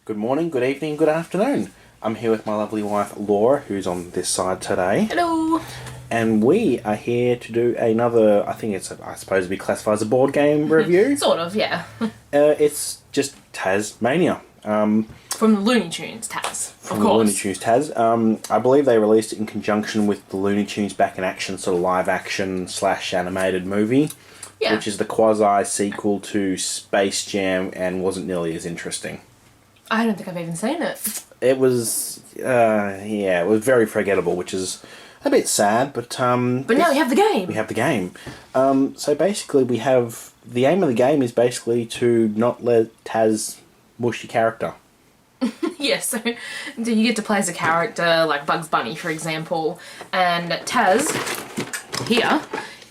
Good morning, good evening, good afternoon. I'm here with my lovely wife Laura, who's on this side today. Hello. And we are here to do another, I suppose it'd be classified as a board game review. Sort of, yeah. It's just TAZ Mania. From the Looney Tunes TAZ, From the Looney Tunes TAZ. I believe they released it in conjunction with the Looney Tunes Back in Action, sort of live action / animated movie. Yeah. Which is the quasi sequel to Space Jam and wasn't nearly as interesting. I don't think I've even seen it. It was, it was very forgettable, which is a bit sad, but now we have the game. We have the game. So basically the aim of the game is basically to not let Taz mush your character. Yeah, so you get to play as a character, like Bugs Bunny, for example, and Taz, here,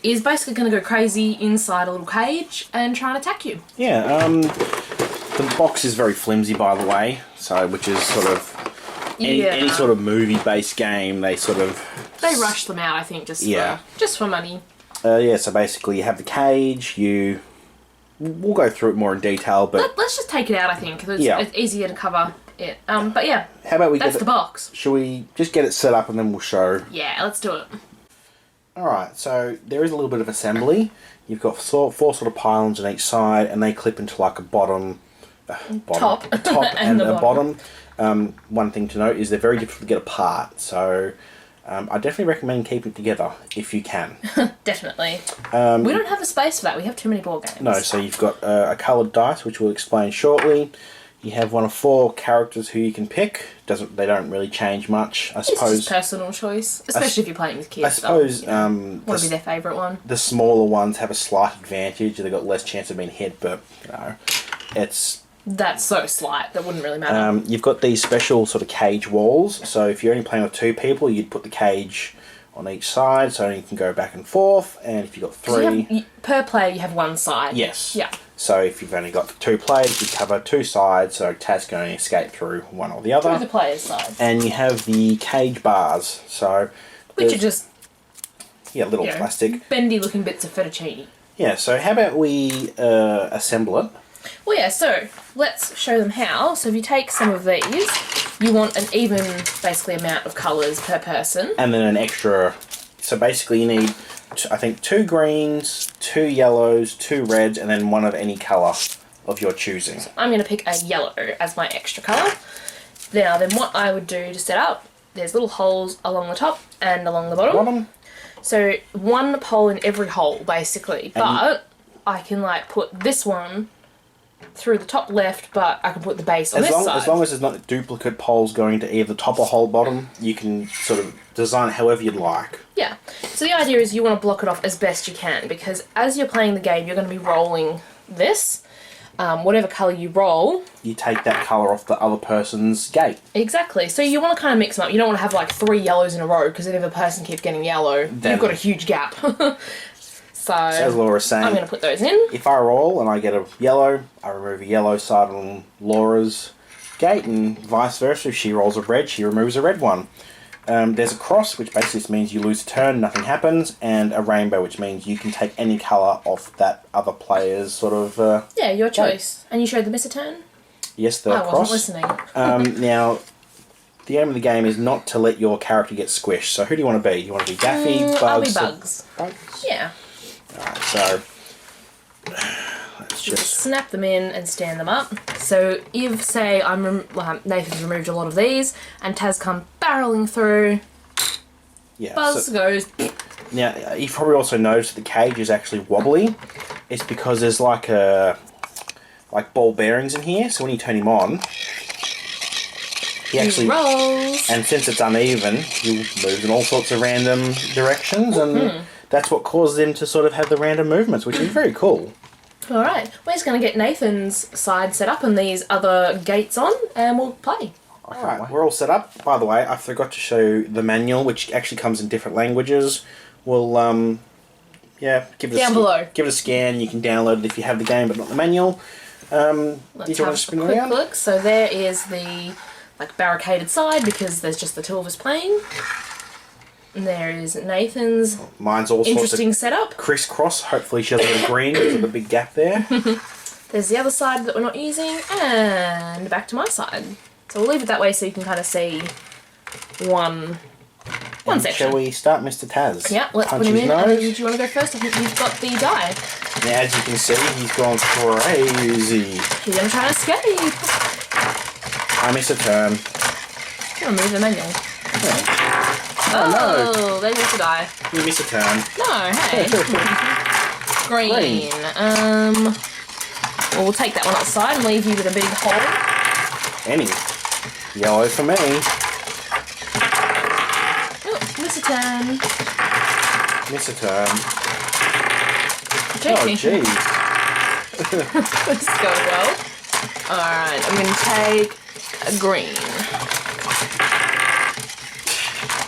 is basically going to go crazy inside a little cage and try and attack you. Yeah, the box is very flimsy, by the way, so which is sort of any sort of movie-based game. They rush them out, I think, just for money. So basically, you have the cage. We'll go through it more in detail, but let's just take it out. I think because it's easier to cover it. But yeah, how about that's the box? Shall we just get it set up and then we'll show? Yeah, let's do it. All right, so there is a little bit of assembly. You've got four sort of pylons on each side, and they clip into like a top and a bottom. One thing to note is they're very difficult to get apart, so I definitely recommend keeping it together if you can. Definitely. We don't have the space for that. We have too many board games. No, so you've got a coloured dice, which we'll explain shortly. You have one of 4 characters who you can pick. They don't really change much, I suppose. It's just personal choice, especially if you're playing with kids. I suppose want to be their favourite one. The smaller ones have a slight advantage. They've got less chance of being hit, but that's so slight that wouldn't really matter. You've got these special sort of cage walls. So if you're only playing with 2 people, you'd put the cage on each side, so you can go back and forth. And if you've got 3, per player, you have one side. Yes. Yeah. So if you've only got 2 players, you cover 2 sides, so Taz can only escape through one or the other. Through the player's side. And you have the cage bars, which are just little plastic bendy looking bits of fettuccine. Yeah. So how about we assemble it? Well, yeah. So let's show them how. So if you take some of these, you want an even, basically, amount of colours per person, and then an extra. So basically, you need, I think, 2 greens, 2 yellows, 2 reds, and then one of any colour of your choosing. So I'm going to pick a yellow as my extra colour. Now, then what I would do to set up, there's little holes along the top and along the bottom. So 1 pole in every hole, basically. But I can, put this one through the top left, but I can put the base on this side. As long as there's not duplicate poles going to either top or whole bottom, you can sort of design it however you'd like. Yeah. So the idea is you want to block it off as best you can, because as you're playing the game, you're going to be rolling this. Whatever colour you roll, you take that colour off the other person's gate. Exactly. So you want to kind of mix them up. You don't want to have 3 yellows in a row, because then if a person keeps getting yellow, you've got a huge gap. So, as Laura's saying, I'm going to put those in. If I roll and I get a yellow, I remove a yellow side on Laura's gate, and vice versa. If she rolls a red, she removes a red one. There's a cross, which basically means you lose a turn, nothing happens, and a rainbow, which means you can take any colour off that other player's sort of... your choice. And you showed the miss a turn? Yes, the cross. I wasn't listening. Now, the aim of the game is not to let your character get squished. So who do you want to be? You want to be Daffy, Bugs? I'll be Bugs. Bugs? Yeah. Alright, so let's just snap them in and stand them up. So if, say, Nathan's removed a lot of these, and Taz come barreling through, Buzz goes... Now, you've probably also noticed that the cage is actually wobbly. It's because there's ball bearings in here, so when you turn him on, he actually rolls. And since it's uneven, he moves in all sorts of random directions, and that's what causes him to sort of have the random movements, which is very cool. Alright, we're just going to get Nathan's side set up and these other gates on, and we'll play. Alright, we're all set up. By the way, I forgot to show the manual, which actually comes in different languages. We'll, give it a scan. You can download it if you have the game, but not the manual. Let's have a quick look. So there is the barricaded side, because there's just the 2 of us playing. And there is Nathan's. Mine's all interesting setup. Crisscross. Hopefully she doesn't get a green because of the big gap there. There's the other side that we're not using, and back to my side. So we'll leave it that way so you can kind of see one section. Shall we start Mr. Taz? Yeah, let's Punch put him his in. nose. And do you want to go first? I think you've got the die. Now, as you can see, he's gone crazy. He's going to try to escape. I miss a turn. I'm going to move the menu. Oh, no. They miss a die. You miss a turn. No, hey. Green. Well, we'll take that one outside and leave you with a big hole. Any. Yellow for me. Oh, miss a turn. Miss a turn. Take Oh, me. jeez. This is going well. Alright, I'm going to take a green.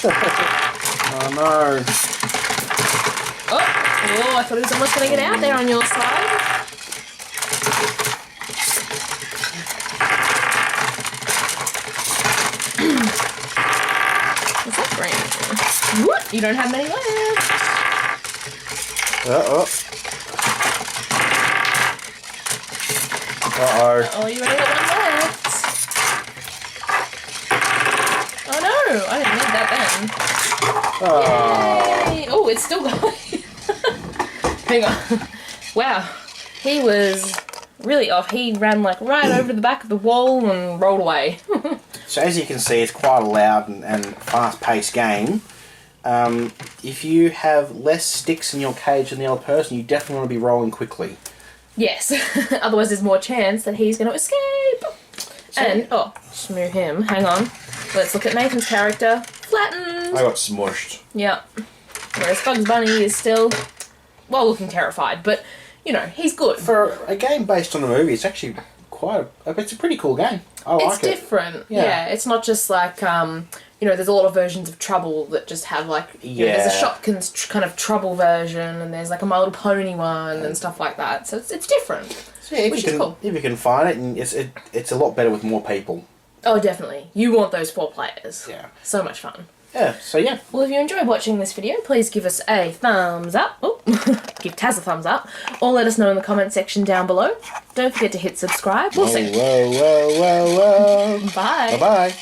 Oh, no. Oh, I thought he was almost going to get out there on your side. What's that green? What? You don't have many left. Uh-oh. Uh-oh. Oh, you only got one left. Oh no, I didn't need that then. Oh. Yay! Oh, it's still going. Hang on. Wow, he was really off. He ran like right over the back of the wall and rolled away. So as you can see, it's quite a loud and fast-paced game. If you have less sticks in your cage than the other person, you definitely want to be rolling quickly. Yes, otherwise there's more chance that he's going to escape. And, oh, just move him. Hang on. Let's look at Nathan's character. Flattened. I got smushed. Yep. Whereas Bugs Bunny is still, well, looking terrified, but, you know, he's good. For a game based on a movie, it's actually it's a pretty cool game. I like it. It's different. Yeah, it's not just like, you know, there's a lot of versions of Trouble that just have like, you know, there's a Shopkins kind of Trouble version, and there's like a My Little Pony one and stuff like that. So it's different, So yeah, which is cool. If you can find it, and it's a lot better with more people. Oh, definitely. You want those 4 players. Yeah. So much fun. Yeah, so yeah. Well, if you enjoyed watching this video, please give us a thumbs up. Oh, give Taz a thumbs up. Or let us know in the comment section down below. Don't forget to hit subscribe. We'll see. Whoa. Bye. Bye-bye.